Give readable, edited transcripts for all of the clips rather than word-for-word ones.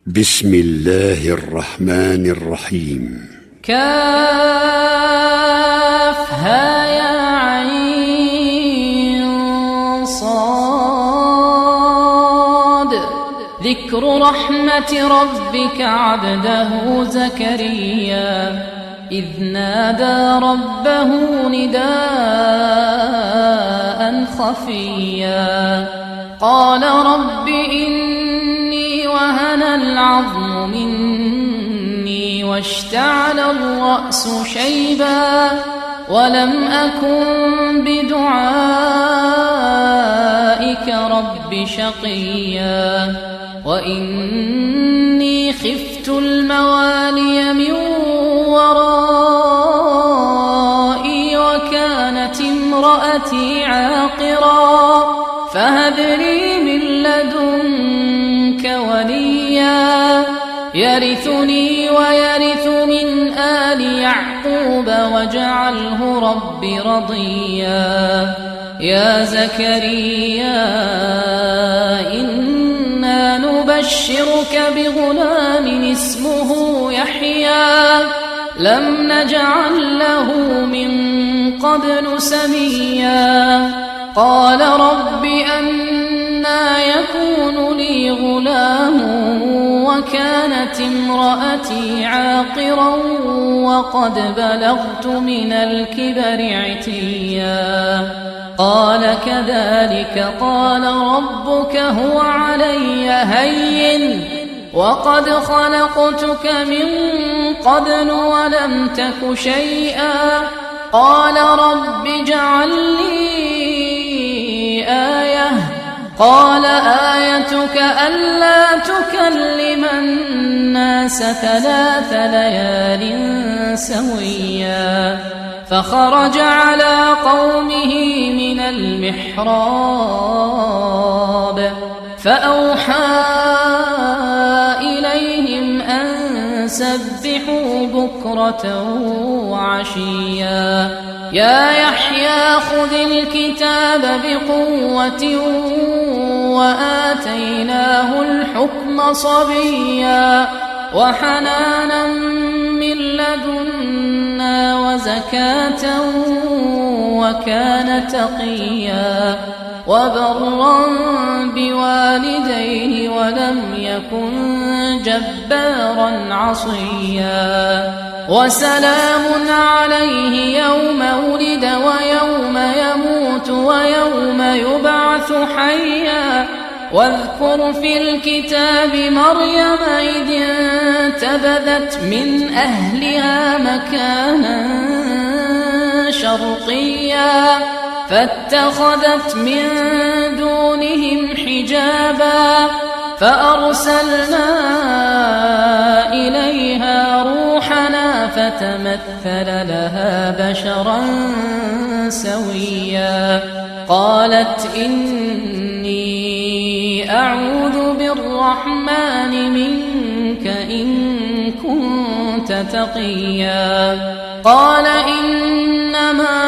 بسم الله الرحمن الرحيم. كافها يا عين صاد. ذكر رحمة ربك عبده زكريا إذ نادى ربه نداء خفيا قال رب إني وهن العظم مني واشتعل الرأس شيبا ولم أكن بدعائك رب شقيا وإني خفت الموالي من ورائي وكانت امرأتي عاقرا فهب لي من لدنك وليا يرثني ويرث من آل يعقوب واجعله رب رضيا يا زكريا إنا نبشرك بغلام اسمه يحيى لم نجعل له من قبل سميا قال رب أنى يكون لي غلام وكانت امرأتي عاقرا وقد بلغت من الكبر عتيا قال كذلك قال ربك هو علي هين وقد خلقتك من قبل ولم تك شيئا قال رب اجعل لي آية قال آيتك ألا تكلم الناس 3 ليال سويا فخرج على قومه من المحراب فأوحى إليهم أن سبحوا بكرة وعشيا يا يحيى خذ الكتاب بقوة وآتيناه الحكم صبيا وحنانا من لدنا وزكاة وكان تقيا وبرا بوالديه ولم يكن جبارا عصيا وسلام عليه يوم ولد ويوم يموت ويوم يبعث حيا واذكر في الكتاب مريم إذ انتبذت من أهلها مكانا شرقيا فاتخذت من دونهم حجابا فأرسلنا إليها روحنا فتمثل لها بشرا سويا قالت إني أعوذ بالرحمن منك إن كنت تقيا قال إنما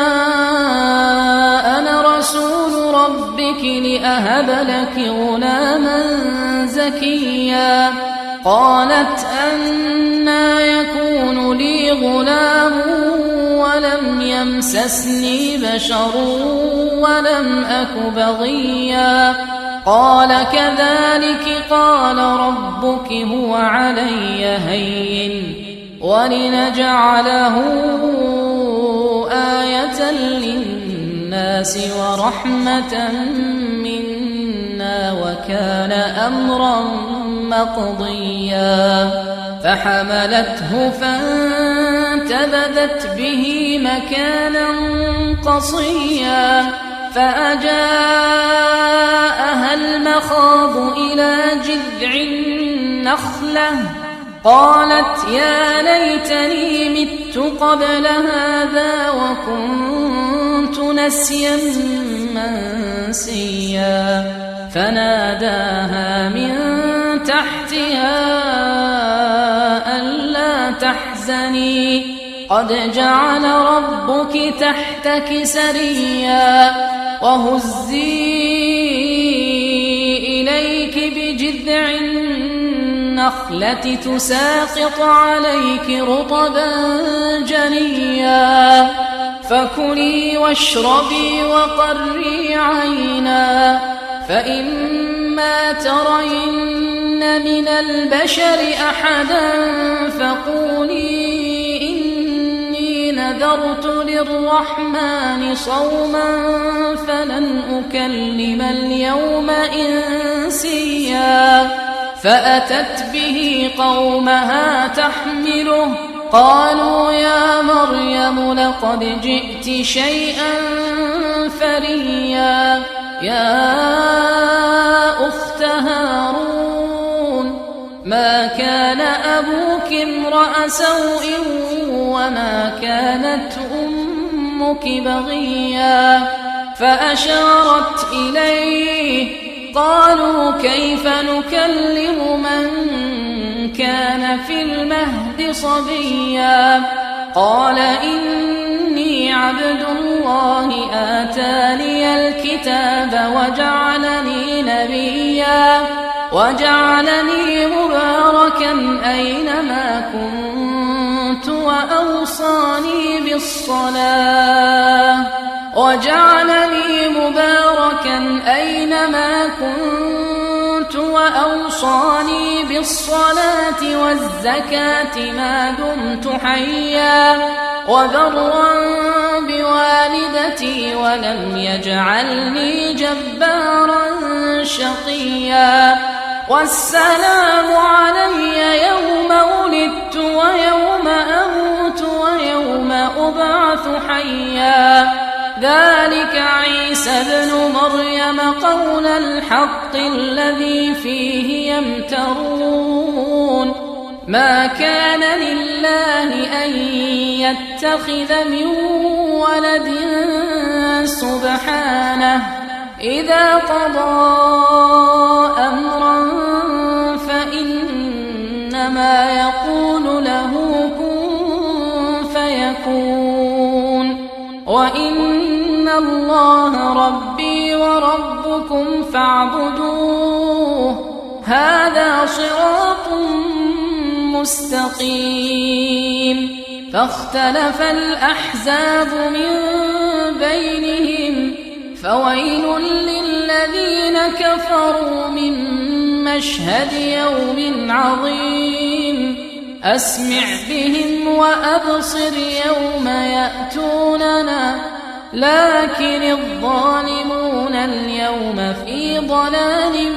أنا رسول ربك لأهب لك غلاما زكيا قالت أنى يكون لي غلام ولم يمسسني بشر ولم أك بغيا قال كذلك قال ربك هو علي هين ولنجعله آية للناس ورحمة منا وكان أمرا مقضيا فحملته فانتبذت به مكانا قصيا فأجاءها المخاض إلى جذع النخلة قالت يا ليتني مت قبل هذا وكنت نسيا منسيا فناداها من تحتها ألا تحزني قد جعل ربك تحتك سريا وهزي إليك بجذع النخلة تساقط عليك رطبا جنيا فكلي واشربي وقري عينا فإما ترين من البشر أحدا فقولي إني نذرت للرحمن صوما فلن أكلم اليوم إنسيا فأتت به قومها تحمله قالوا يا مريم لقد جئت شيئا فريا يا أخت هارون ما كان أبوك امرأ سوء وما كانت أمك بغيا فأشارت إليه قالوا كيف نكلم من كان في المهد صبيا قال إني عبد الله آتاني الكتاب وجعلني مباركا أينما كنت وأوصاني بالصلاة والزكاة ما دمت حيا وبرا بوالدتي ولم يجعلني جبارا شقيا والسلام علي يوم ولدت ويوم أموت ويوم أبعث حيا ذلك عيسى ابن مريم قول الحق الذي فيه يمترون ما كان لله أن يتخذ من ولد سبحانه إذا قضى أمرا فإنما يقول له كن فيكون وإن الله ربي وربكم فاعبدوه هذا صراط مستقيم فاختلف الأحزاب من بينهم فويل للذين كفروا من مشهد يوم عظيم أسمع بهم وأبصر يوم يأتوننا لكن الظالمون اليوم في ضلال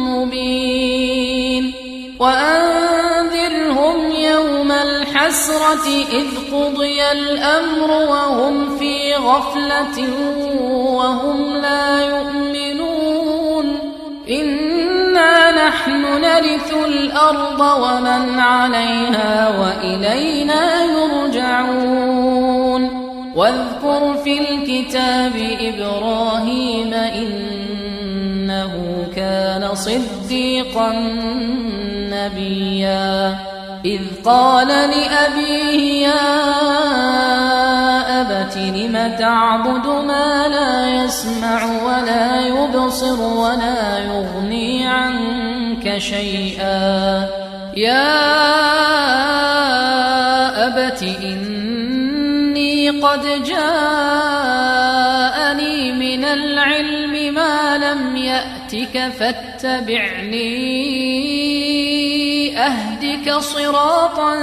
مبين وأنذرهم يوم الحسرة إذ قضي الأمر وهم في غفلة وهم لا يؤمنون إنا نحن نرث الأرض ومن عليها وإلينا يرجعون واذكر في الكتاب إبراهيم إنه كان صديقا نبيا إذ قال لأبيه يا أبت لم تعبد ما لا يسمع ولا يبصر ولا يغني عنك شيئا يا أبت إني قد جاءني من العلم ما لم يأتك فاتبعني أهدك صراطا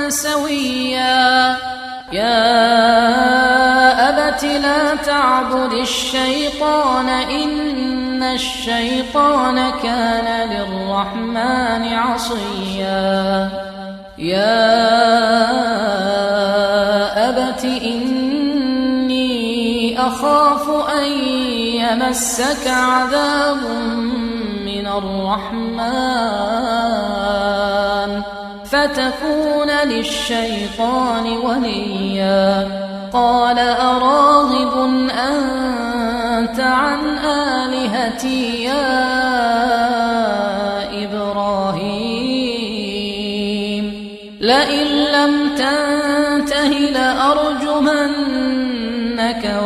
سويا يا أبت لا تعبد الشيطان إن الشيطان كان للرحمن عصيا يا أبت إني أخاف أن يمسك عذاب من الرحمن فتكون للشيطان وليا قال أراغب أنت عن آلهتي يا إبراهيم لئن لم تنته لأرجمنك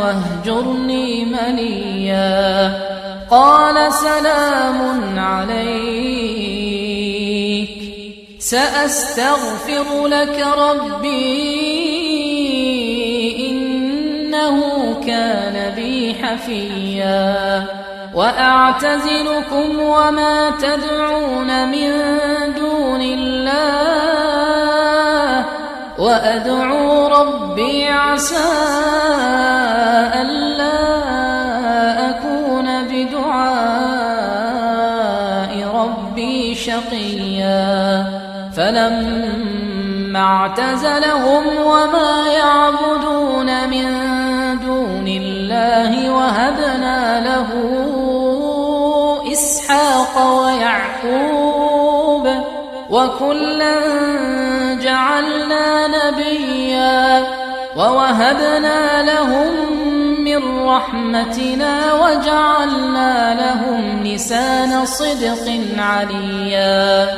واهجرني مليا قال سلام عليك سأستغفر لك ربي إنه كان بي حفيا وأعتزلكم وما تدعون من دون الله وأدعو ربي عسى ألا أكون بدعاء ربي شقيا فلما اعتزلهم وما يعبدون من دون الله وهبنا له إسحاق ويعقوب وكلا جعلنا نبيا ووهبنا لهم من رحمتنا وجعلنا لهم لسان صدق عليا